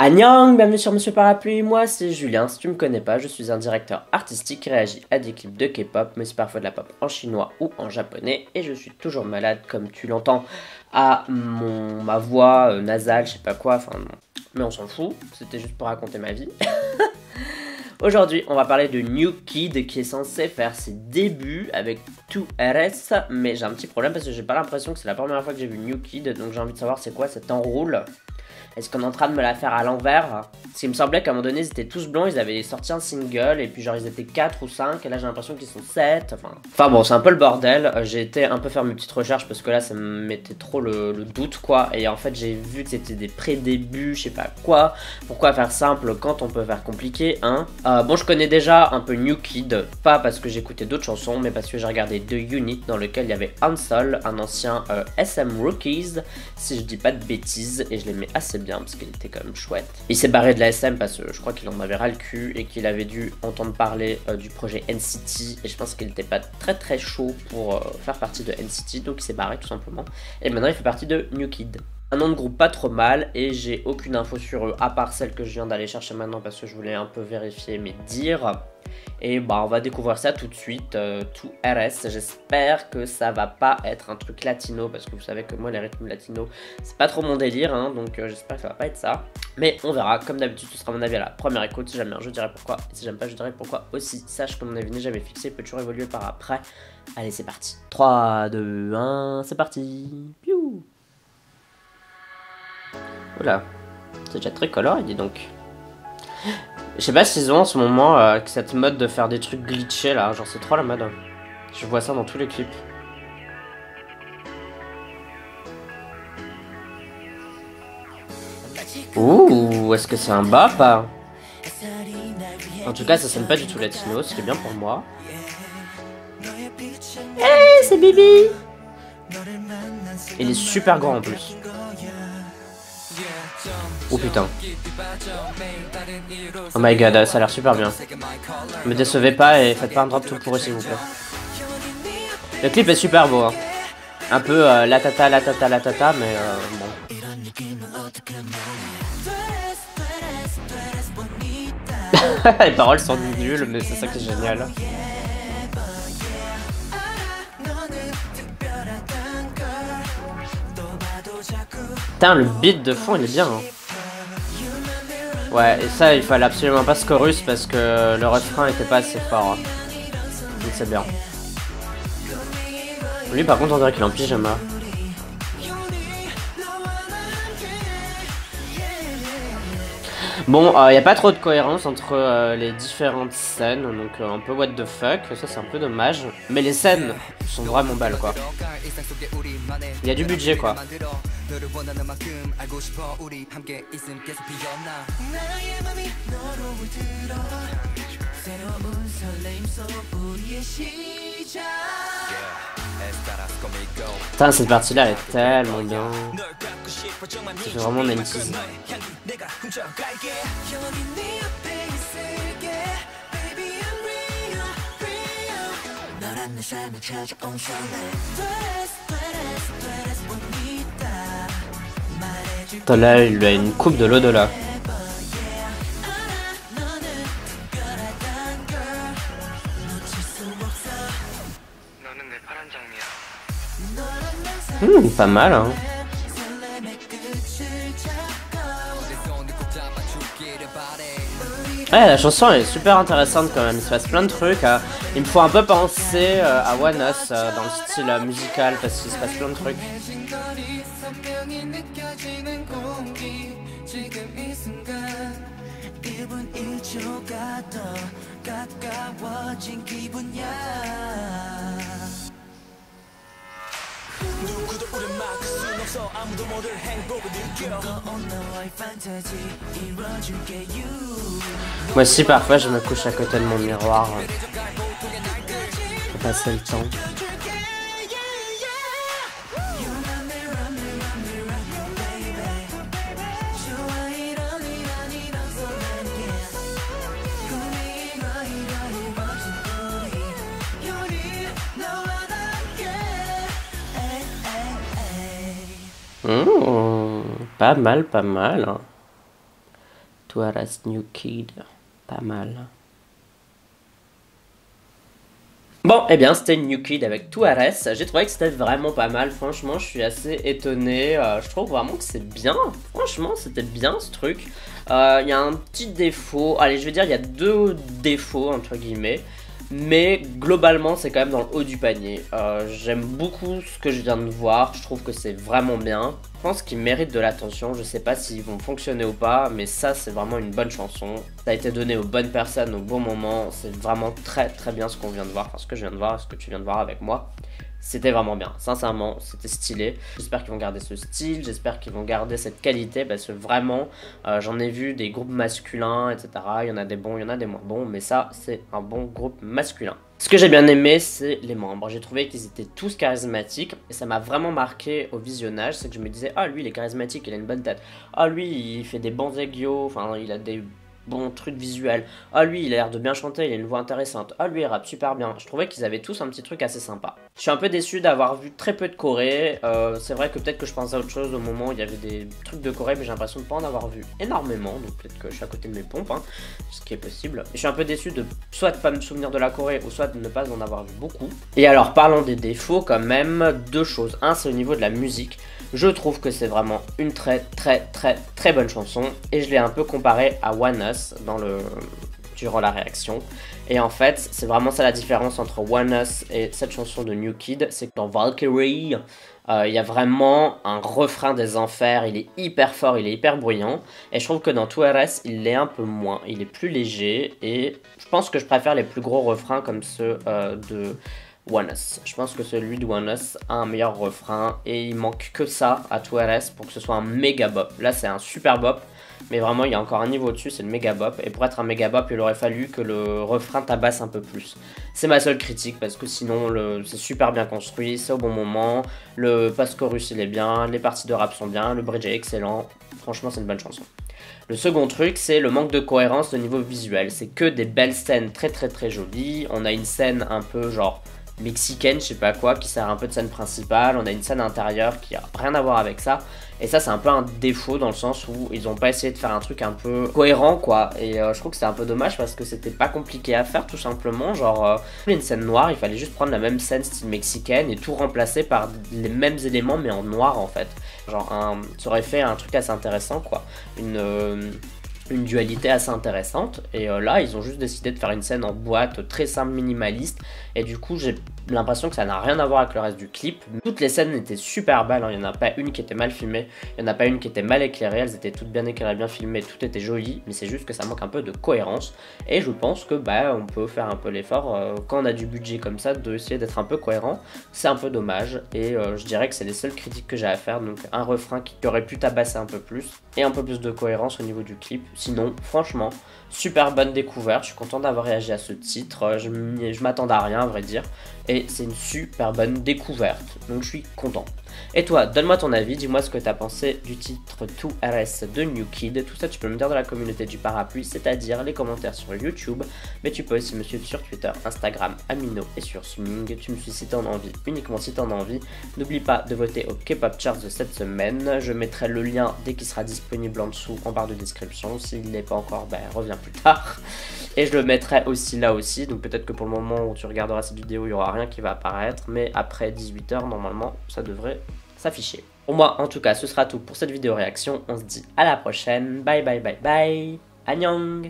Annyeong, bienvenue sur Monsieur Parapluie, moi c'est Julien, si tu me connais pas, je suis un directeur artistique qui réagit à des clips de K-pop, mais c'est parfois de la pop en chinois ou en japonais, et je suis toujours malade comme tu l'entends à ma voix nasale, je sais pas quoi, enfin mais on s'en fout, c'était juste pour raconter ma vie. Aujourd'hui, on va parler de New Kid qui est censé faire ses débuts avec 2RS, mais j'ai un petit problème parce que j'ai pas l'impression que c'est la première fois que j'ai vu New Kid, donc j'ai envie de savoir c'est quoi cet enroule. Est-ce qu'on est en train de me la faire à l'envers? Parce qu'il me semblait qu'à un moment donné, ils étaient tous blancs, ils avaient sorti un single, et puis genre ils étaient 4 ou 5, et là j'ai l'impression qu'ils sont 7, enfin bon, c'est un peu le bordel. J'ai été un peu faire mes petites recherches, parce que là ça me mettait trop le doute, quoi, et en fait j'ai vu que c'était des pré-débuts, je sais pas quoi. Pourquoi faire simple quand on peut faire compliqué, hein? Bon, je connais déjà un peu New Kid, pas parce que j'écoutais d'autres chansons, mais parce que j'ai regardé deux units dans lesquels il y avait Hansol, un ancien SM Rookies, si je dis pas de bêtises, et je l'aimais assez bien parce qu'il était quand même chouette. Il s'est barré de la SM parce que je crois qu'il en avait ras le cul et qu'il avait dû entendre parler du projet NCT, et je pense qu'il n'était pas très chaud pour faire partie de NCT, donc il s'est barré tout simplement. Et maintenant il fait partie de New Kid. Un nom de groupe pas trop mal, et j'ai aucune info sur eux à part celle que je viens d'aller chercher maintenant parce que je voulais un peu vérifier mes dires. Et bah on va découvrir ça tout de suite. 2RS, j'espère que ça va pas être un truc latino, parce que vous savez que moi les rythmes latinos c'est pas trop mon délire, hein, donc j'espère que ça va pas être ça. Mais on verra, comme d'habitude ce sera mon avis à la première écoute. Si j'aime bien je dirai pourquoi, et si j'aime pas je dirai pourquoi aussi. Sache que mon avis n'est jamais fixé, peut toujours évoluer par après. Allez c'est parti, 3, 2, 1, c'est parti. Piou. Oula, c'est déjà très coloré, dis donc. Je sais pas s'ils ont en ce moment cette mode de faire des trucs glitchés là, genre c'est trop la mode. Je vois ça dans tous les clips. Ouh, est-ce que c'est un bop? En tout cas, ça sonne pas du tout latino, ce qui est bien pour moi. Hey, c'est Bibi! Il est super grand en plus. Oh putain. Oh my god, ça a l'air super bien. Me décevez pas et faites pas un drop tout pourri s'il vous plaît. Le clip est super beau, hein. Un peu la tata, mais bon. Les paroles sont nulles, mais c'est ça qui est génial. Putain, le beat de fond il est bien, hein. Ouais, et ça il fallait absolument pas ce chorus parce que le refrain était pas assez fort, hein. Donc c'est bien. Lui par contre on dirait qu'il est en pyjama. Bon, y a pas trop de cohérence entre les différentes scènes, donc un peu what the fuck, ça c'est un peu dommage. Mais les scènes sont vraiment belles quoi. Il y a du budget quoi. Putain, cette partie là elle est tellement bien. Ça fait vraiment 90s. Putain, là il a une coupe de l'au-delà. Pas mal hein. Ouais, la chanson elle est super intéressante quand même, il se passe plein de trucs. Il me faut un peu penser à One Us dans le style musical parce qu'il se passe plein de trucs. Moi aussi parfois je me couche à côté de mon miroir pour passer le temps. Pas mal, pas mal. Tuares New Kid, pas mal. Bon, eh bien, c'était New Kid avec Tuares. J'ai trouvé que c'était vraiment pas mal. Franchement, je suis assez étonné. Je trouve vraiment que c'est bien. Franchement, c'était bien ce truc. Il y a un petit défaut. Allez, je vais dire, il y a 2 défauts, entre guillemets. Mais globalement, c'est quand même dans le haut du panier. J'aime beaucoup ce que je viens de voir. Je trouve que c'est vraiment bien. Je pense qu'ils méritent de l'attention. Je sais pas s'ils vont fonctionner ou pas, mais ça, c'est vraiment une bonne chanson. Ça a été donné aux bonnes personnes au bon moment. C'est vraiment très très bien ce qu'on vient de voir. Enfin, ce que je viens de voir, ce que tu viens de voir avec moi. C'était vraiment bien, sincèrement, c'était stylé. J'espère qu'ils vont garder ce style, j'espère qu'ils vont garder cette qualité parce que vraiment, j'en ai vu des groupes masculins, etc. Il y en a des bons, il y en a des moins bons, mais ça, c'est un bon groupe masculin. Ce que j'ai bien aimé, c'est les membres. J'ai trouvé qu'ils étaient tous charismatiques et ça m'a vraiment marqué au visionnage. C'est que je me disais, ah lui, il est charismatique, il a une bonne tête. Ah lui, il fait des bons aiguilles, enfin, il a des bons trucs visuels. Ah lui, il a l'air de bien chanter, il a une voix intéressante. Ah lui, il rappe super bien. Je trouvais qu'ils avaient tous un petit truc assez sympa. Je suis un peu déçu d'avoir vu très peu de Corée. C'est vrai que peut-être que je pensais à autre chose au moment où il y avait des trucs de Corée, mais j'ai l'impression de pas en avoir vu énormément. Donc peut-être que je suis à côté de mes pompes, hein, ce qui est possible. Et je suis un peu déçu de soit de pas me souvenir de la Corée, ou soit de ne pas en avoir vu beaucoup. Et alors, parlons des défauts quand même, 2 choses. Un, c'est au niveau de la musique. Je trouve que c'est vraiment une très bonne chanson. Et je l'ai un peu comparé à One Us durant la réaction. Et en fait, c'est vraiment ça la différence entre One Us et cette chanson de New Kid. C'est que dans Valkyrie, il y a vraiment un refrain des enfers. Il est hyper fort, il est hyper bruyant. Et je trouve que dans Tuares, il l'est un peu moins. Il est plus léger. Et je pense que je préfère les plus gros refrains comme ceux de One Us. Je pense que celui de One Us a un meilleur refrain et il manque que ça à Tuares pour que ce soit un méga bop. Là, c'est un super bop, mais vraiment, il y a encore un niveau au-dessus, c'est le méga bop. Et pour être un méga bop, il aurait fallu que le refrain tabasse un peu plus. C'est ma seule critique parce que sinon, c'est super bien construit, c'est au bon moment. Le post-chorus, il est bien, les parties de rap sont bien, le bridge est excellent. Franchement, c'est une bonne chanson. Le second truc, c'est le manque de cohérence au niveau visuel. C'est que des belles scènes très jolies. On a une scène un peu genre mexicaine, je sais pas quoi, qui sert un peu de scène principale. On a une scène intérieure qui a rien à voir avec ça. Et ça, c'est un peu un défaut dans le sens où ils ont pas essayé de faire un truc un peu cohérent, quoi. Et je trouve que c'est un peu dommage parce que c'était pas compliqué à faire, tout simplement. Genre, une scène noire, il fallait juste prendre la même scène style mexicaine et tout remplacer par les mêmes éléments, mais en noir, en fait. Genre, ça aurait fait un truc assez intéressant, quoi. Une dualité assez intéressante. Et là, ils ont juste décidé de faire une scène en boîte très simple, minimaliste. Et du coup, j'ai l'impression que ça n'a rien à voir avec le reste du clip. Toutes les scènes étaient super belles, hein. Il n'y en a pas une qui était mal filmée, il n'y en a pas une qui était mal éclairée. Elles étaient toutes bien éclairées, bien filmées, tout était joli. Mais c'est juste que ça manque un peu de cohérence. Et je pense que on peut faire un peu l'effort quand on a du budget comme ça, d'essayer d'être un peu cohérent. C'est un peu dommage. Et je dirais que c'est les seules critiques que j'ai à faire. Donc un refrain qui aurait pu tabasser un peu plus. Et un peu plus de cohérence au niveau du clip. Sinon, franchement, super bonne découverte. Je suis content d'avoir réagi à ce titre. Je m'attendais à rien, à vrai dire. Et c'est une super bonne découverte. Donc je suis content. Et toi, donne-moi ton avis, dis-moi ce que tu as pensé du titre Tuares de New Kid. Tout ça, tu peux me dire dans la communauté du parapluie, c'est-à-dire les commentaires sur YouTube. Mais tu peux aussi me suivre sur Twitter, Instagram, Amino et sur Suming. Tu me suis si t'en as envie, uniquement si t'en as envie. N'oublie pas de voter au K-pop Charts de cette semaine. Je mettrai le lien dès qu'il sera disponible en dessous, en barre de description. S'il n'est pas encore, reviens plus tard. Et je le mettrai aussi là aussi. Donc peut-être que pour le moment où tu regarderas cette vidéo, il n'y aura rien qui va apparaître. Mais après 18 h, normalement, ça devrait s'afficher. Pour moi, en tout cas, ce sera tout pour cette vidéo réaction. On se dit à la prochaine. Bye bye bye bye. Annyeong.